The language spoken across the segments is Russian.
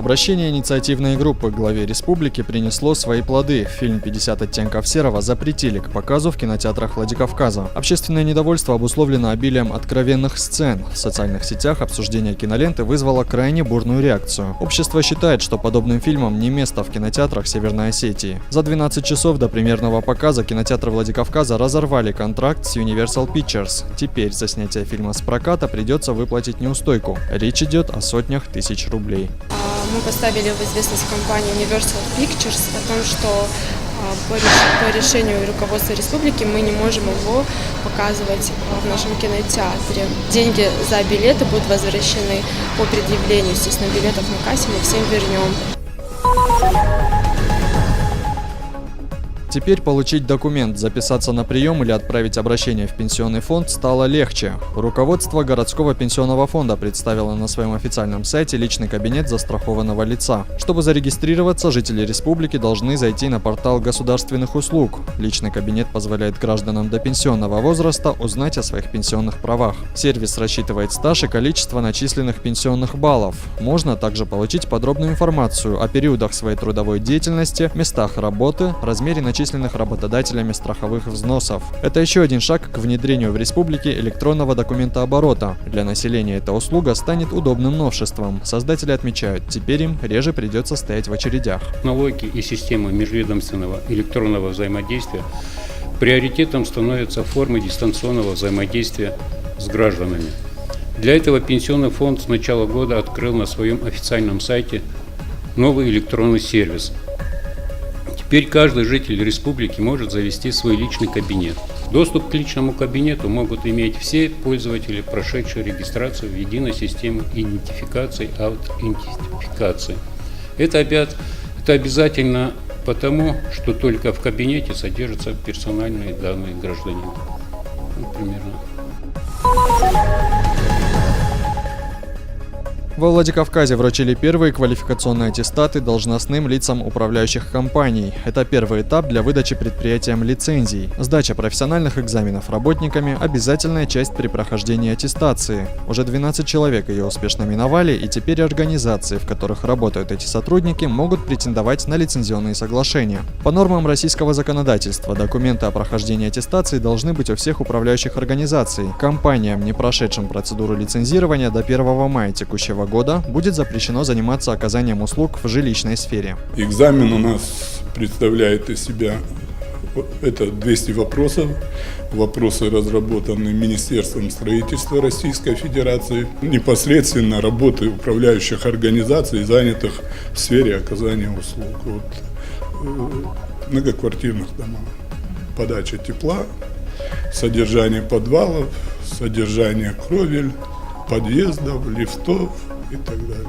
Обращение инициативной группы к главе республики принесло свои плоды. Фильм «50 оттенков серого» запретили к показу в кинотеатрах Владикавказа. Общественное недовольство обусловлено обилием откровенных сцен. В социальных сетях обсуждение киноленты вызвало крайне бурную реакцию. Общество считает, что подобным фильмам не место в кинотеатрах Северной Осетии. За 12 часов до премьерного показа кинотеатры Владикавказа разорвали контракт с Universal Pictures. Теперь за снятие фильма с проката придется выплатить неустойку. Речь идет о сотнях тысяч рублей. Мы поставили в известность компании Universal Pictures о том, что по решению руководства республики мы не можем его показывать в нашем кинотеатре. Деньги за билеты будут возвращены по предъявлению, естественно, билетов на кассе мы всем вернем. Теперь получить документ, записаться на прием или отправить обращение в пенсионный фонд стало легче. Руководство городского пенсионного фонда представило на своем официальном сайте личный кабинет застрахованного лица. Чтобы зарегистрироваться, жители республики должны зайти на портал государственных услуг. Личный кабинет позволяет гражданам до пенсионного возраста узнать о своих пенсионных правах. Сервис рассчитывает стаж и количество начисленных пенсионных баллов. Можно также получить подробную информацию о периодах своей трудовой деятельности, местах работы, размере начисленных работодателями страховых взносов. Это еще один шаг к внедрению в республике электронного документооборота. Для населения эта услуга станет удобным новшеством. Создатели отмечают, теперь им реже придется стоять в очередях. Технологии и системы межведомственного электронного взаимодействия приоритетом становятся формы дистанционного взаимодействия с гражданами. Для этого Пенсионный фонд с начала года открыл на своем официальном сайте новый электронный сервис. Теперь каждый житель республики может завести свой личный кабинет. Доступ к личному кабинету могут иметь все пользователи, прошедшие регистрацию в единой системе идентификации и аутентификации. Это обязательно потому, что только в кабинете содержатся персональные данные гражданина. Примерно. Во Владикавказе вручили первые квалификационные аттестаты должностным лицам управляющих компаний. Это первый этап для выдачи предприятиям лицензий. Сдача профессиональных экзаменов работниками – обязательная часть при прохождении аттестации. Уже 12 человек ее успешно миновали, и теперь организации, в которых работают эти сотрудники, могут претендовать на лицензионные соглашения. По нормам российского законодательства, документы о прохождении аттестации должны быть у всех управляющих организаций. Компаниям, не прошедшим процедуру лицензирования до 1 мая текущего года, будет запрещено заниматься оказанием услуг в жилищной сфере. Экзамен у нас представляет из себя это 200 вопросов. Вопросы разработаны Министерством строительства Российской Федерации. Непосредственно работы управляющих организаций, занятых в сфере оказания услуг. Многоквартирных домов. Подача тепла, содержание подвалов, содержание кровель, подъездов, лифтов и так далее.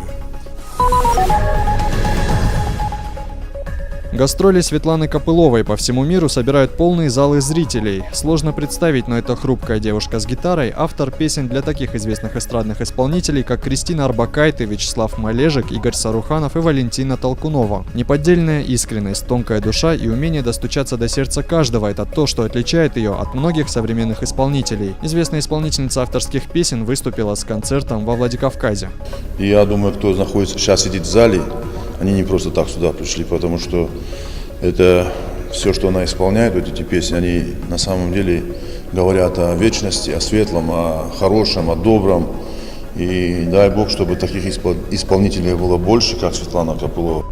Гастроли Светланы Копыловой по всему миру собирают полные залы зрителей. Сложно представить, но эта хрупкая девушка с гитарой – автор песен для таких известных эстрадных исполнителей, как Кристина Орбакайте, Вячеслав Малежик, Игорь Саруханов и Валентина Толкунова. Неподдельная искренность, тонкая душа и умение достучаться до сердца каждого – это то, что отличает ее от многих современных исполнителей. Известная исполнительница авторских песен выступила с концертом во Владикавказе. И я думаю, кто находится сейчас сидит в зале, они не просто так сюда пришли, потому что это все, что она исполняет, вот эти песни, они на самом деле говорят о вечности, о светлом, о хорошем, о добром. И дай Бог, чтобы таких исполнителей было больше, как Светлана Копылова.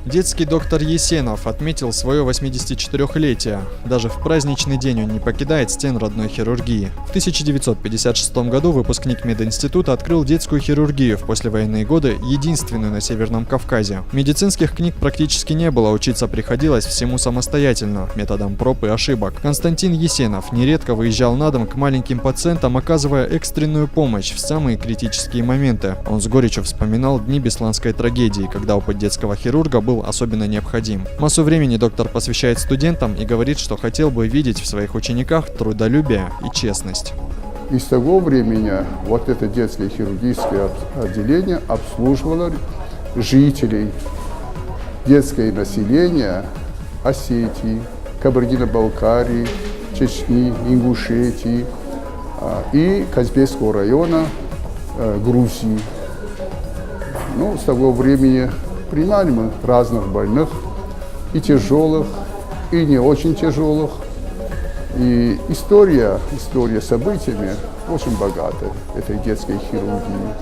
Детский доктор Есенов отметил свое 84-летие. Даже в праздничный день он не покидает стен родной хирургии. В 1956 году выпускник мединститута открыл детскую хирургию в послевоенные годы, единственную на Северном Кавказе. Медицинских книг практически не было, учиться приходилось всему самостоятельно, методом проб и ошибок. Константин Есенов нередко выезжал на дом к маленьким пациентам, оказывая экстренную помощь в самые критические моменты. Он с горечью вспоминал дни бесланской трагедии, когда опыт детского хирурга был особенно необходим. Массу времени доктор посвящает студентам и говорит, что хотел бы видеть в своих учениках трудолюбие и честность. И с того времени вот это детское хирургическое отделение обслуживало жителей, детское население Осетии, Кабардино-Балкарии, Чечни, Ингушетии и Казбекского района Грузии. Ну, с того времени принимали мы разных больных, и тяжелых, и не очень тяжелых. И история событиями очень богата этой детской хирургии.